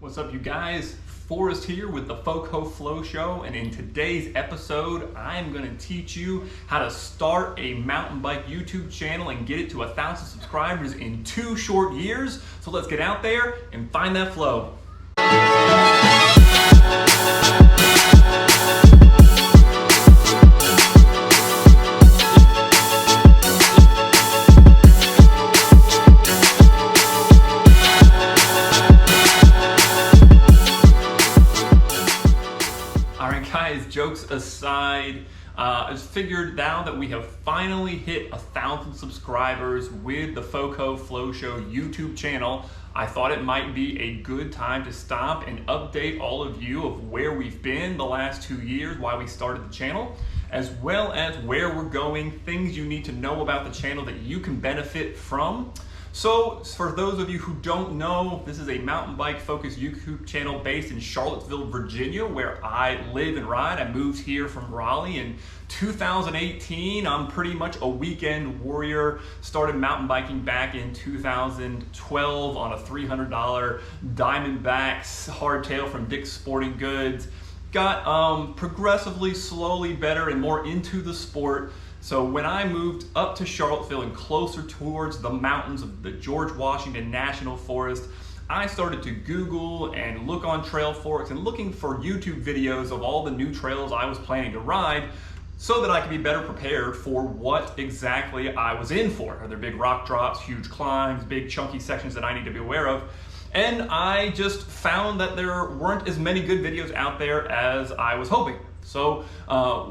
What's up, you guys? Forrest here with the FoCo Flow Show, and in today's episode, I'm going to teach you how to start a mountain bike YouTube channel and get it to 1,000 subscribers in 2 short years. So let's get out there and find that flow. Guys, jokes aside, it's figured now that we have finally hit 1,000 subscribers with the FoCo Flow Show YouTube channel. I thought it might be a good time to stop and update all of you of where we've been the last 2 years, why we started the channel, as well as where we're going, things you need to know about the channel that you can benefit from. So for those of you who don't know, this is a mountain bike focused YouTube channel based in Charlottesville, Virginia, where I live and ride. I moved here from Raleigh in 2018. I'm pretty much a weekend warrior. Started mountain biking back in 2012 on a $300 Diamondbacks hardtail from Dick's Sporting Goods. Got progressively, slowly better and more into the sport. So when I moved up to Charlottesville and closer towards the mountains of the George Washington National Forest, I started to Google and look on Trail Forks and looking for YouTube videos of all the new trails I was planning to ride so that I could be better prepared for what exactly I was in for. Are there big rock drops, huge climbs, big chunky sections that I need to be aware of? And I just found that there weren't as many good videos out there as I was hoping. So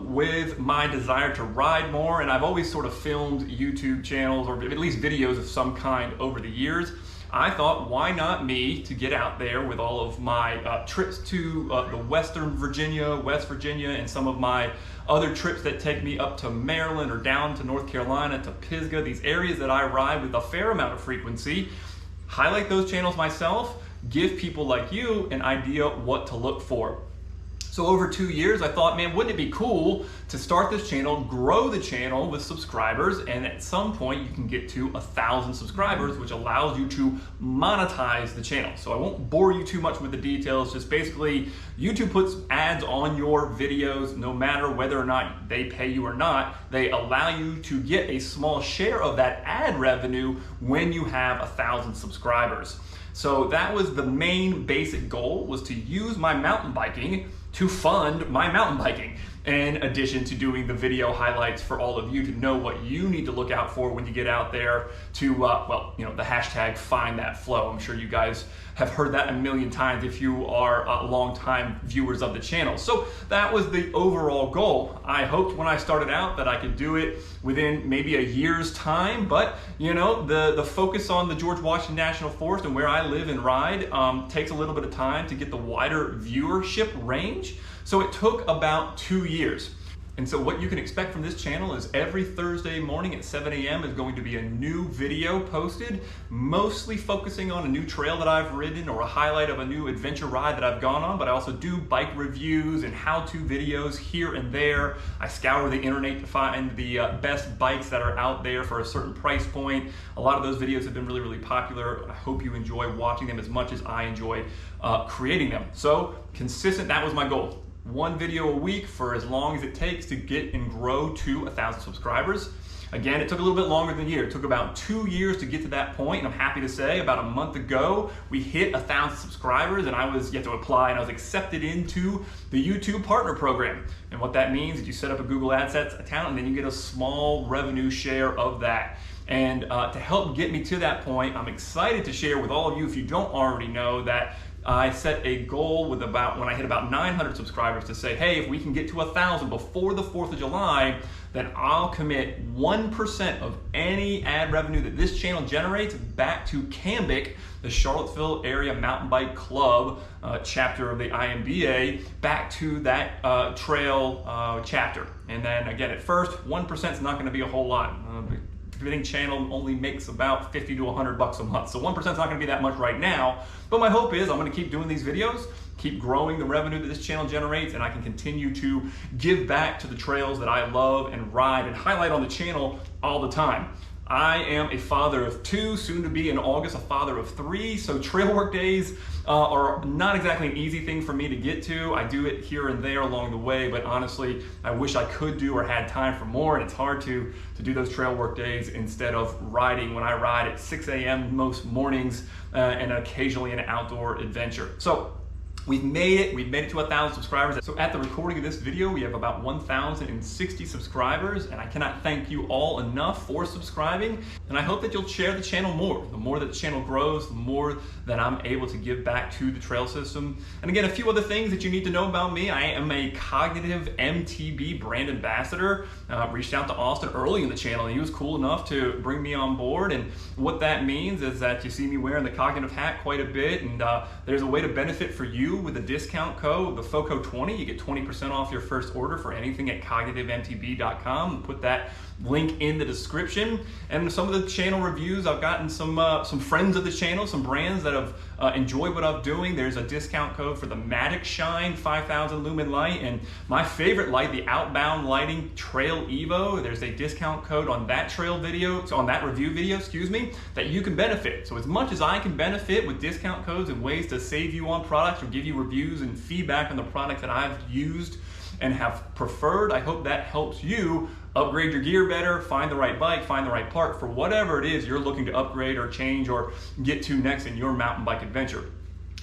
with my desire to ride more, and I've always sort of filmed YouTube channels or at least videos of some kind over the years, I thought, why not me to get out there with all of my trips to the Western Virginia, West Virginia, and some of my other trips that take me up to Maryland or down to North Carolina, to Pisgah, these areas that I ride with a fair amount of frequency, highlight those channels myself, give people like you an idea what to look for. So over 2 years, I thought, man, wouldn't it be cool to start this channel, grow the channel with subscribers, and at some point you can get to 1,000 subscribers, which allows you to monetize the channel. So I won't bore you too much with the details, just basically YouTube puts ads on your videos no matter whether or not they pay you or not. They allow you to get a small share of that ad revenue when you have 1,000 subscribers. So that was the main basic goal, was to use my mountain biking to fund my mountain biking, in addition to doing the video highlights for all of you to know what you need to look out for when you get out there to, well, you know, the hashtag find that flow. I'm sure you guys have heard that a million times if you are long-time viewers of the channel. So that was the overall goal. I hoped when I started out that I could do it within maybe a year's time, but you know, the focus on the George Washington National Forest and where I live and ride takes a little bit of time to get the wider viewership range. So it took about 2 years. And so what you can expect from this channel is every Thursday morning at 7 a.m. is going to be a new video posted, mostly focusing on a new trail that I've ridden or a highlight of a new adventure ride that I've gone on, but I also do bike reviews and how-to videos here and there. I scour the internet to find the best bikes that are out there for a certain price point. A lot of those videos have been really, really popular. I hope you enjoy watching them as much as I enjoy creating them. So consistent, that was my goal. 1 video a week for as long as it takes to get and grow to 1,000 subscribers. Again, it took a little bit longer than a year. It took about 2 years to get to that point, and I'm happy to say about a month ago, we hit 1,000 subscribers, and you have to apply, and I was accepted into the YouTube Partner Program. And what that means is you set up a Google AdSense account, and then you get a small revenue share of that. And to help get me to that point, I'm excited to share with all of you, if you don't already know, that I set a goal with when I hit about 900 subscribers to say, hey, if we can get to 1,000 before the 4th of July, then I'll commit 1% of any ad revenue that this channel generates back to CAMBIC, the Charlottesville Area Mountain Bike Club chapter of the IMBA, back to that trail chapter. And then again, at first, 1% is not going to be a whole lot. Everything channel only makes about 50 to 100 bucks a month. So 1% is not gonna be that much right now, but my hope is I'm gonna keep doing these videos, keep growing the revenue that this channel generates, and I can continue to give back to the trails that I love and ride and highlight on the channel all the time. I am a father of 2, soon to be in August a father of 3, so trail work days are not exactly an easy thing for me to get to. I do it here and there along the way, but honestly, I wish I could do or had time for more, and it's hard to do those trail work days instead of riding when I ride at 6 a.m. most mornings and occasionally an outdoor adventure. So we've made it to 1,000 subscribers. So at the recording of this video, we have about 1,060 subscribers, and I cannot thank you all enough for subscribing. And I hope that you'll share the channel more. The more that the channel grows, the more that I'm able to give back to the trail system. And again, a few other things that you need to know about me. I am a Cognitive MTB brand ambassador. Reached out to Austin early in the channel, and he was cool enough to bring me on board. And what that means is that you see me wearing the Cognitive hat quite a bit, and there's a way to benefit for you with a discount code, the FoCo 20. You get 20% off your first order for anything at cognitivemtb.com. Put that link in the description. And some of the channel reviews, I've gotten some friends of the channel, some brands that have enjoyed what I'm doing. There's a discount code for the Matic Shine 5000 lumen light, and my favorite light, the Outbound Lighting Trail Evo. There's a discount code on that review video, excuse me, that you can benefit. So as much as I can benefit with discount codes and ways to save you on products or give you reviews and feedback on the product that I've used and have preferred, I hope that helps you upgrade your gear better, find the right bike, find the right part for whatever it is you're looking to upgrade or change or get to next in your mountain bike adventure.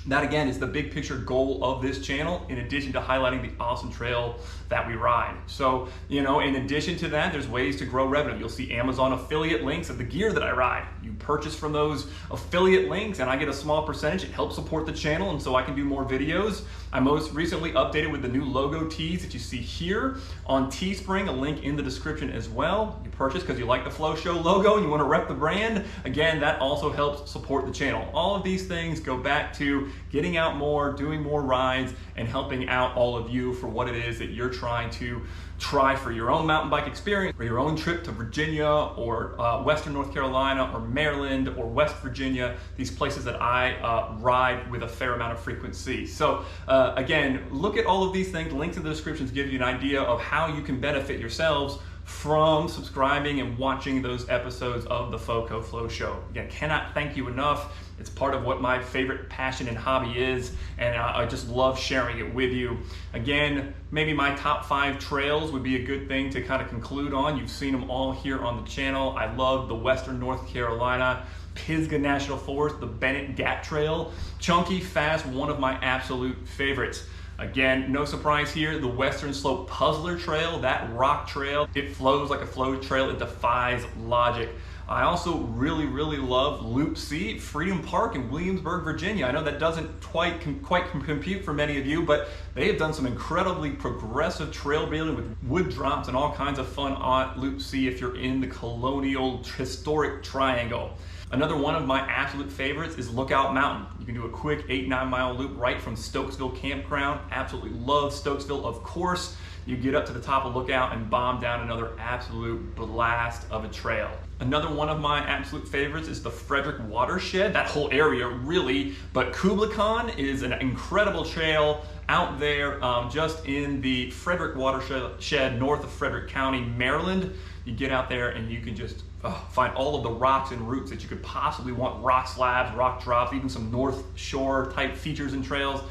That again is the big picture goal of this channel, in addition to highlighting the awesome trail that we ride. So, in addition to that, there's ways to grow revenue. You'll see Amazon affiliate links of the gear that I ride. You purchase from those affiliate links and I get a small percentage. It helps support the channel, and so I can do more videos. I most recently updated with the new logo tees that you see here on Teespring, a link in the description as well. You purchase because you like the FloShow logo and you want to rep the brand. Again, that also helps support the channel. All of these things go back to getting out more, doing more rides, and helping out all of you for what it is that you're trying to try for your own mountain bike experience, or your own trip to Virginia or Western North Carolina or Maryland or West Virginia, these places that I ride with a fair amount of frequency. So again, look at all of these things. Links in the descriptions give you an idea of how you can benefit yourselves from subscribing and watching those episodes of the FoCo Flow Show. Again, cannot thank you enough. It's part of what my favorite passion and hobby is, and I just love sharing it with you. Again, maybe my top 5 trails would be a good thing to kind of conclude on. You've seen them all here on the channel. I love the Western North Carolina Pisgah National Forest, the Bennett Gap Trail. Chunky, fast, one of my absolute favorites. Again, no surprise here, the Western Slope Puzzler Trail, that rock trail, it flows like a flow trail, it defies logic. I also really love Loop C, Freedom Park in Williamsburg, Virginia. I know that doesn't quite compute for many of you, but they have done some incredibly progressive trail building with wood drops and all kinds of fun on Loop C if you're in the colonial historic triangle. Another one of my absolute favorites is Lookout Mountain. You can do a quick 8-9 mile loop right from Stokesville Campground. Absolutely love Stokesville, of course. You get up to the top of Lookout and bomb down another absolute blast of a trail. Another one of my absolute favorites is the Frederick Watershed, that whole area really, but Kubla Khan is an incredible trail out there just in the Frederick Watershed north of Frederick County, Maryland. You get out there and you can just find all of the rocks and roots that you could possibly want, rock slabs, rock drops, even some North Shore type features and trails.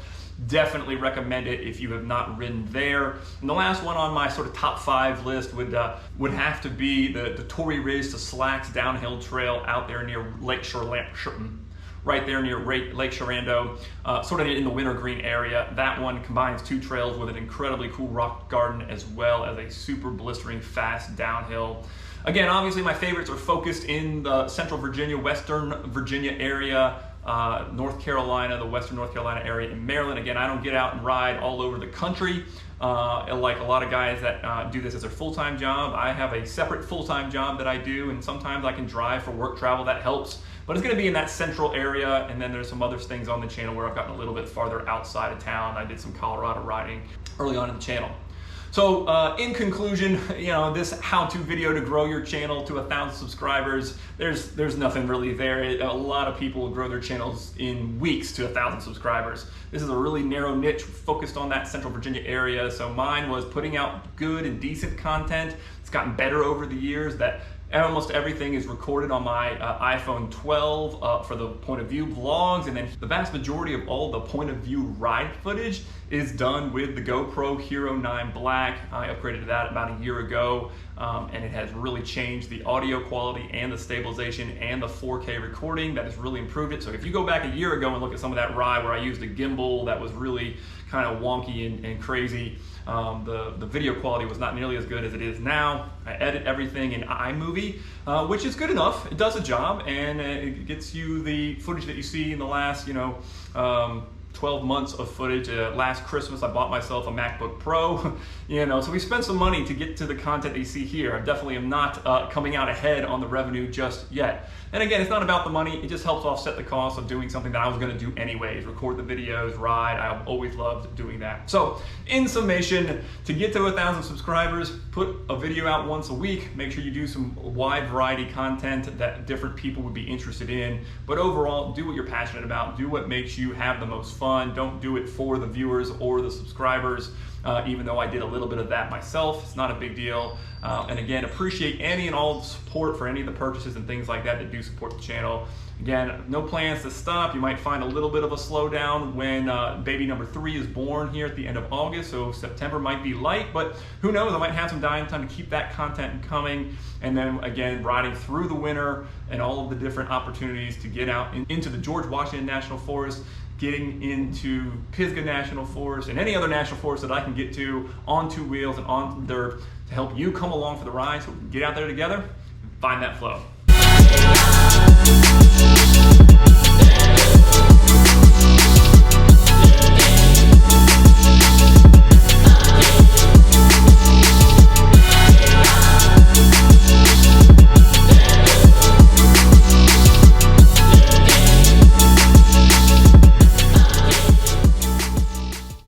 Definitely recommend it if you have not ridden there. And the last one on my sort of top 5 list would have to be the Torrey Ridge to Slacks downhill trail out there near Lakeshore, right there near Lake Sharando, sort of in the Wintergreen area. That one combines 2 trails with an incredibly cool rock garden as well as a super blistering fast downhill. Again, obviously my favorites are focused in the Central Virginia, Western Virginia area, North Carolina, the Western North Carolina area, and Maryland. Again, I don't get out and ride all over the country like a lot of guys that do this as their full-time job. I have a separate full-time job that I do, and sometimes I can drive for work travel. That helps. But it's going to be in that central area, and then there's some other things on the channel where I've gotten a little bit farther outside of town. I did some Colorado riding early on in the channel. So in conclusion, this how-to video to grow your channel to 1,000 subscribers, there's nothing really there. A lot of people grow their channels in weeks to 1,000 subscribers. This is a really narrow niche focused on that Central Virginia area. So mine was putting out good and decent content. It's gotten better over the years that Almost everything is recorded on my iPhone 12 for the point of view vlogs, and then the vast majority of all the point of view ride footage is done with the GoPro Hero 9 Black. I upgraded that about a year ago, and it has really changed the audio quality and the stabilization and the 4K recording. That has really improved it. So if you go back a year ago and look at some of that ride where I used a gimbal that was really kind of wonky and crazy, the video quality was not nearly as good as it is now. I edit everything in iMovie, which is good enough. It does a job, and it gets you the footage that you see in the last, 12 months of footage. Last Christmas, I bought myself a MacBook Pro, so we spent some money to get to the content that you see here. I definitely am not coming out ahead on the revenue just yet. And again, it's not about the money. It just helps offset the cost of doing something that I was going to do anyways, record the videos, ride. I've always loved doing that. So in summation, to get to 1,000 subscribers, put a video out once a week. Make sure you do some wide variety content that different people would be interested in. But overall, do what you're passionate about. Do what makes you have the most fun. Don't do it for the viewers or the subscribers. Even though I did a little bit of that myself, it's not a big deal. And again, appreciate any and all the support for any of the purchases and things like that do support the channel. Again, no plans to stop. You might find a little bit of a slowdown when baby number 3 is born here at the end of August, so September might be light, but who knows, I might have some downtime to keep that content coming, and then again, riding through the winter and all of the different opportunities to get out into the George Washington National Forest, getting into Pisgah National Forest, and any other national forest that I can get to on 2 wheels and on dirt to help you come along for the ride so we can get out there together and find that flow.